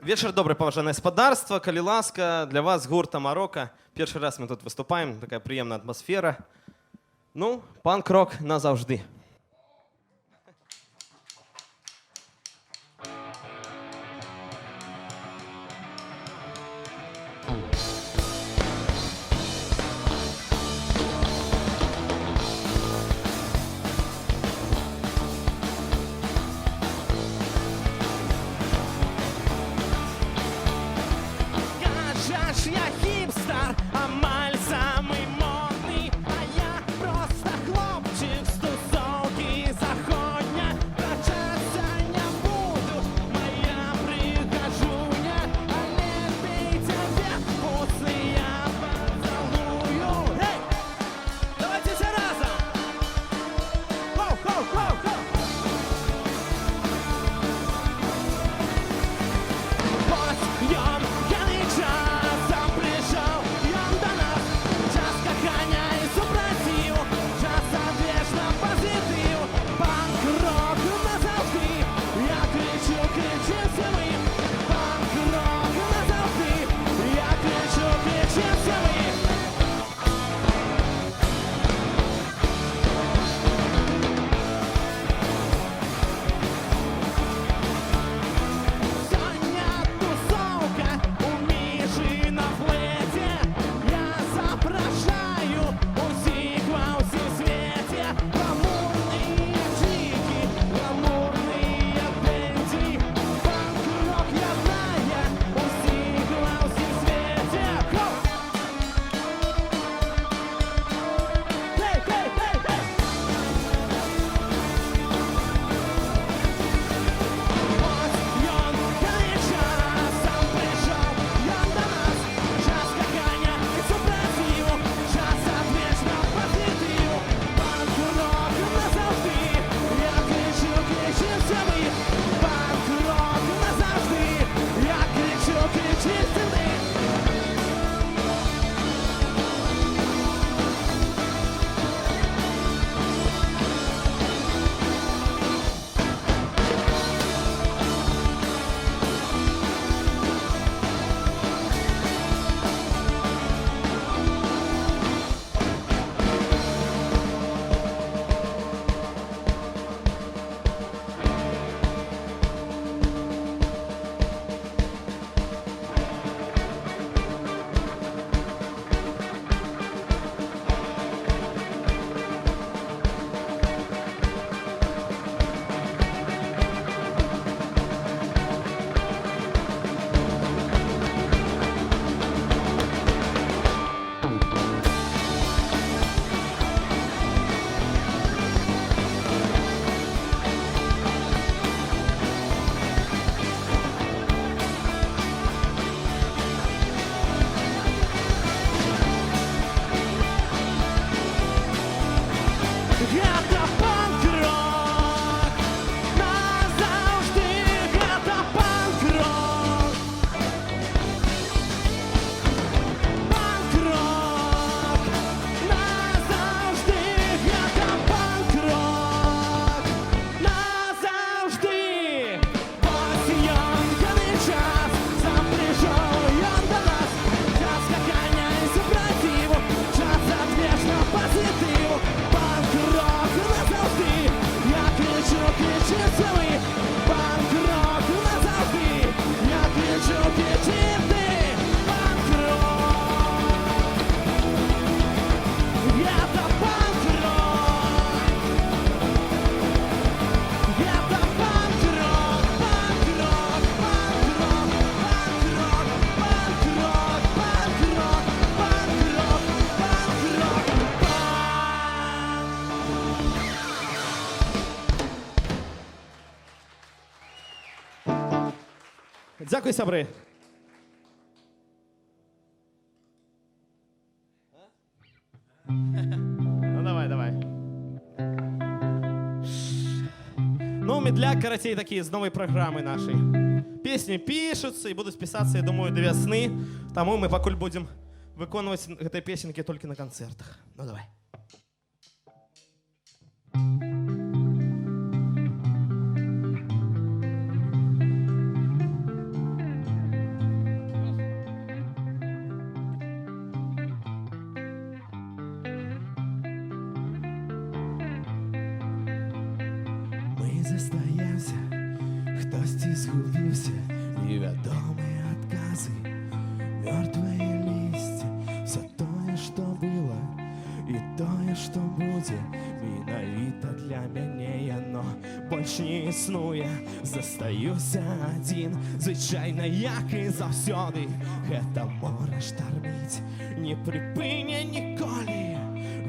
Вечер добрый, поважанное господарство, коли ласка, для вас гурта Марокко. Перший раз мы тут выступаем, такая приємна атмосфера. Ну, панк-рок назавжди. Кажеш, я хіпстер, амаль самий модний, а я просто хлопчик з тусовки заходня. Прощаться не буду, моя прихожуня, але пей тебе вкусно, я поцелую. Эй, давайте все разом! Хоу-хоу-хоу-хоу! Подъем, пьяный час, сам пришел, он до нас. Час кохання і супротив, час вечно позитив. Панк-рок назавжди, я кричу, кричим всі ми. Панк-рок назавжди, я кричу, кричим всі ми. Соня тусовка у Миши на флете. Я запрошаю усіх во всім світі. Гламурні чики, гламурні бенді. Панк-рок єднає усіх во всім світі. Хоу! Хей, хей, хей, хей! Подъем, пьяный час, сам пришел, он до нас. Час кохання і супротиву, час вечно позитиву. Панк-рок назавжди, я кричу, кричим всі ми. Панк-рок назавжди, я кричу, кричим всі ми. Это панк-рок назавжди, это панк-рок. Панк-рок назавжди, это панк-рок назавжди. Подъем, пьяный час, сам пришел, он до нас. Час кохання і супротиву, час вечно позитиву. Панк-рок назавжди, я кричу, кричим всі ми. Панк-рок назавжди, я кричу, кричим ти. Панк-рок, это панк-рок. Это панк-рок, панк-рок, панк-рок, панк-рок, панк-рок, панк-рок, панк-рок, панк-рок. Дякую, сябри. Ну, давай, давай. Ну, медляк, коротей, такие з нової програми нашої. Пісні пишуться і будуть писатися, я думаю, до весни. Тому ми покуль будемо виконувати ці пісеньки тільки на концертах. Ну, давай. застається, хтось згубився, невідомі откази, мертвые листья, все тое, что было, и тое, что будет, менавіта для мяне яно больш не існує. Застаюся один, звичайно, як і заўсёды. Гэта море штормить, не припыне ніколі.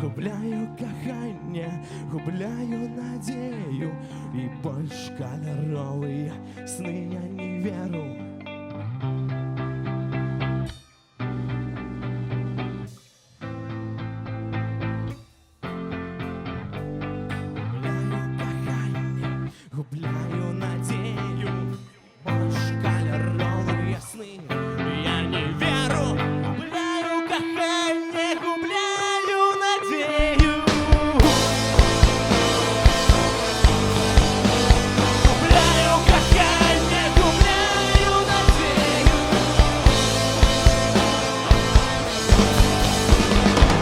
Губляю каханне, губляю надею, и больше каляровые сны я не веру. Губляю каханне, губляю надею, больше каляровые сны я не веру. Губляю каханне, губляю надею. Губляю каханне, губляю надею.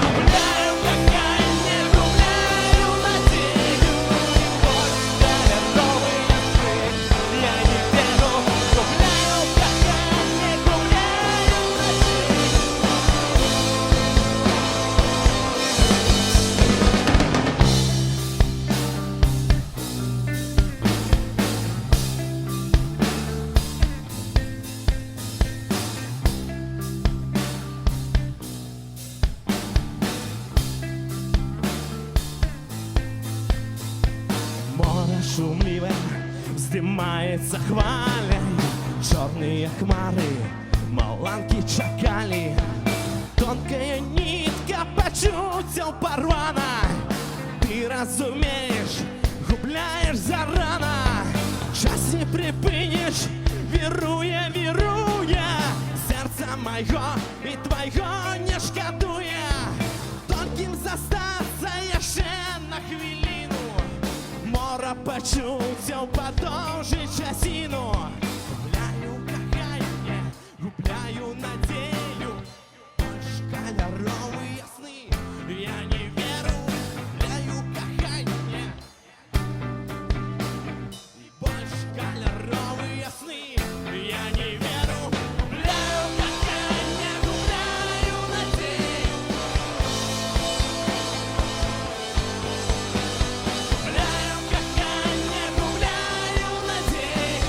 Губляю каханне, губляю надею. Больше каляровые сны я не веру. Губляю каханне, губляю надею. Море шумливе вздымается хваляй, черные хмары, маланки чакали. Тонкая нитка почуття порвана. Ты разумеешь, губляешь зарано. Час не припынешь, вируя, вируя. Сердца моего и твоего не шкадуя. Тонким застаться яшчэ на хвилину. Мора почуття подовжить часину. Губляю каханне, губляю надею. Больше каляровые сны я не веру. Губляю каханне, и больше каляровые сны я не веру. Губляю каханне, губляю надею. Губляю каханне, губляю надею.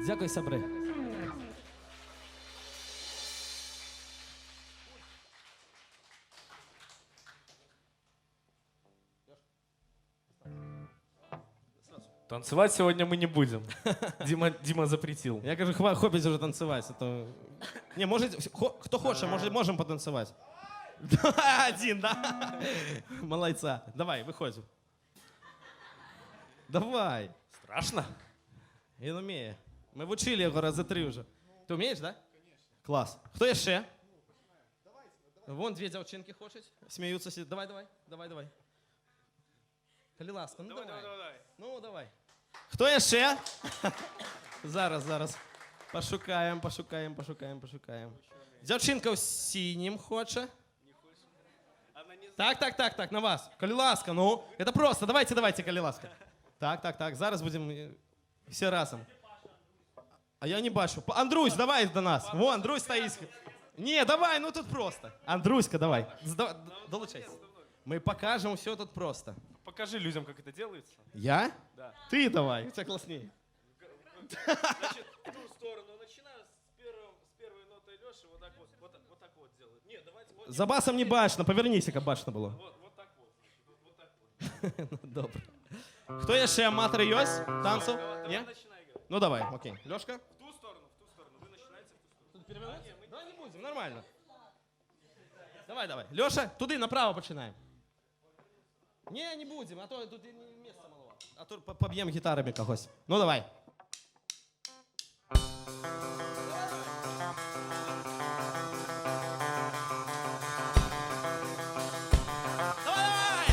Дякую, сябри. Танцевать сегодня мы не будем. Дима запретил. Я кажу, хопить уже танцевать. А то... Не, может, кто хочет, может, можем потанцевать. Один, да? Молодца. Давай, выходим. Давай. Страшно? Він уміє. Ми вчили його рази 3 вже. Ти вмієш, так? Да? Клас. Хто ще? Вон 2 дівчинки хочуть. Сміються. Давай. Коли ласка, ну давай. Ну давай. Хто ще? Зараз. Пошукаємо. Дівчинка в синім хоче. Так, на вас. Коли ласка, ну. Это просто. Давайте, коли ласка. Так. Зараз будемо всі разом. А я не бачу. Андрусь, давай до нас. Вон, Андрусь стоїть. Ні, давай, ну тут просто. Андруська, давай. Долучайся. Ми покажемо все тут просто. Покажи людям, как это делается. Я? Да. Ты давай, у тебя класснее. Значит, в ту сторону начинаю с первой нотой Леши, вот так вот делают. Нет, давайте вот. За басом не бачно, повернись, як бачно було. Вот так вот. Добре. Хто ще аматор йось? Танців? Давай Ні? начинай играть. Ну давай, окей. Лешка? В ту сторону. Вы начинаете в ту сторону. Перевернуться? Давай не будем, нормально. Давай. Леша, туди, направо починаємо. Ні, не будем, а то тут місця малого. А то поб'ємо гітарами когось. Ну давай. Давай!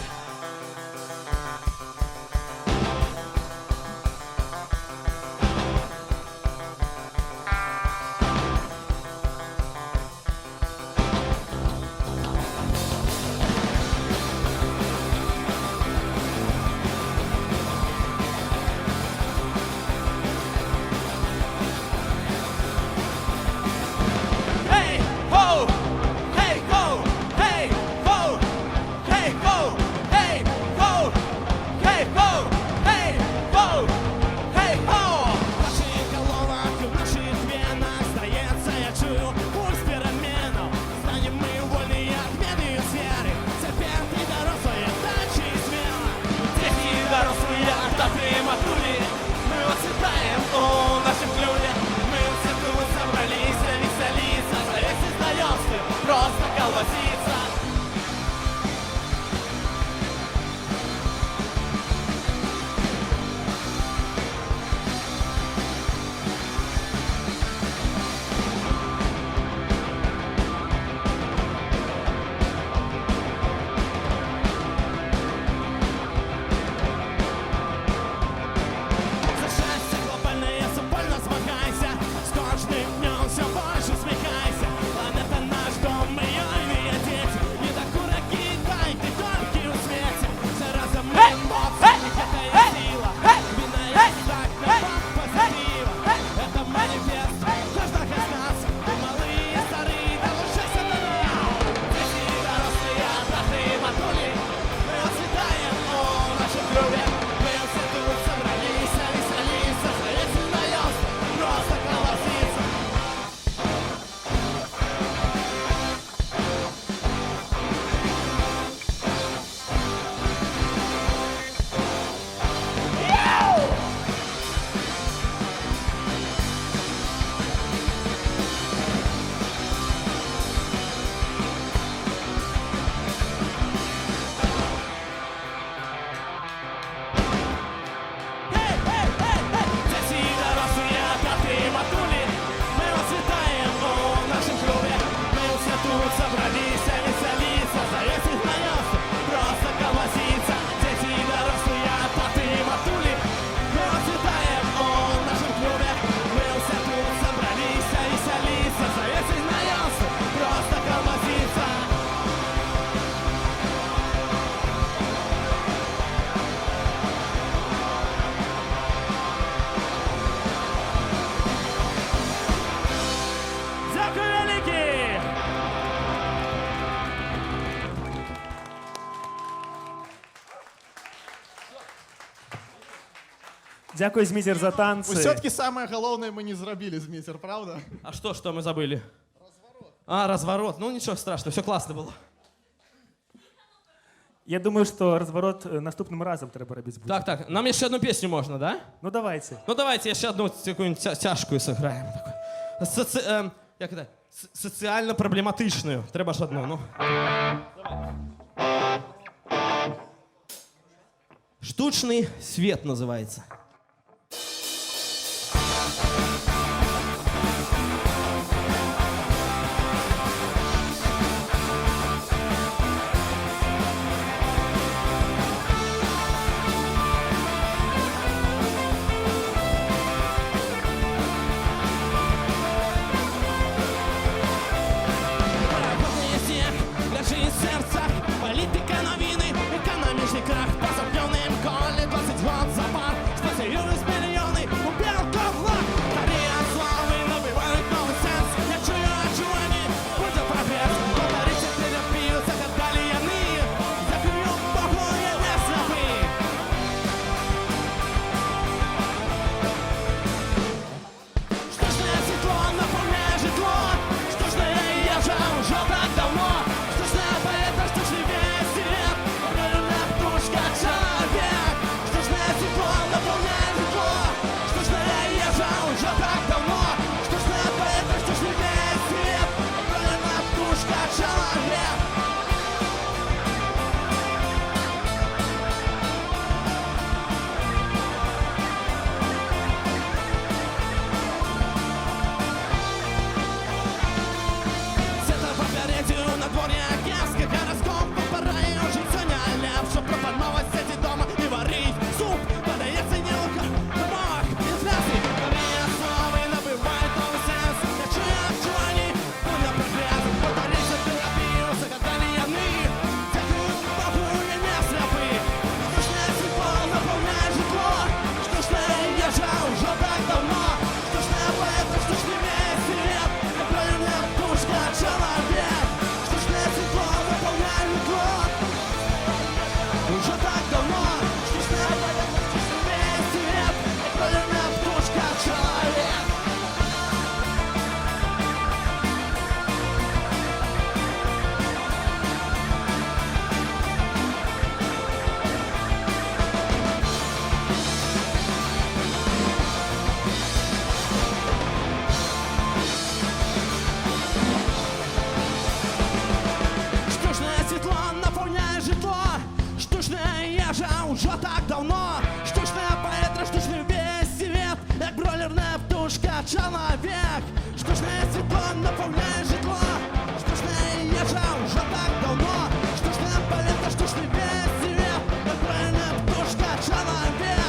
Дякую, Змізер, за танці. Все-таки самое головное мы не зробили, Змитер, правда? А что мы забыли? Разворот. А, разворот. Ну ничего страшного, все классно было. Я думаю, що розворот наступним разом треба робити буде. Так, нам еще одну песню можно, да? Ну давайте. Ну давайте еще одну какую-нибудь тяжкую сыграем. Як це? Соціально проблематичную. Треба ж одну, ну. Штучный свет называется. Лежить в серцях, політика новини, економічний крах, позапльоним колі, 20 год запар, спеціюють мільйони, у білковлах, старі слави набивають новий сенс, я чую очування, буде прогрес, подариться терапію, загадали яни, дякую Богу, я не слабий. Штучное светло наполняет житло, штучное я же уже так давно, штучное поэта, штучный весь свет, определенная птушка человек. Штучное светло наполняет житло, штучное я же уже так давно, штучное поэта, штучный весь свет, определенная птушка человек. Це попередю на дворі Київський гороскоп, пора і уже Соня Лев, щоб пропонувати сидіти дома і варить суп, подається не лука, домах, інфляції, нові основи набивають новий сенс, я чую актуальні, буде прогрес, подариться терапію, загадали яни, дякую Богу, я не сліпий, штучне світло наповняє житло, штучне їжа уже так давно, штучне поэта, штучний весь світ, определенная птушка человек. Штучное светло наполняет житло, уже так давно, штучное поэта, штучный весь свет, определенная птушка человек. Штучное светло наполняет житло, штучное ежа уже так давно, штучное поэта, штучный весь свет, як бройлерная птушка человек. Штучное светло наполняет житло, штучное ежа уже так давно, штучное поэта, штучный весь свет, як бройлерная птушка человек.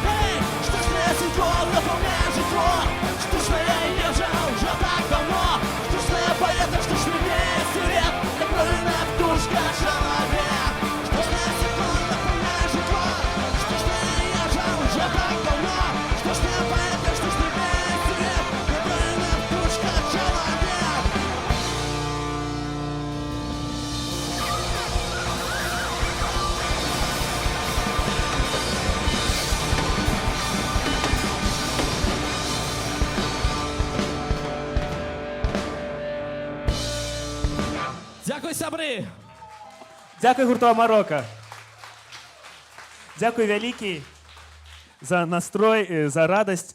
Эй, штучное светло наполняет житло, штучное ежа уже так давно, штучное поэта, штучный весь свет, как бройлерная птушка человек. Штучное светло наполняет житло, штучное ежа уже так давно, штучное поэта, штучный весь свет, как бройлерная птушка человек. Дякую, сябри! Дякую, гуртова Марокко. Дякую, великий, за настрой, за радость.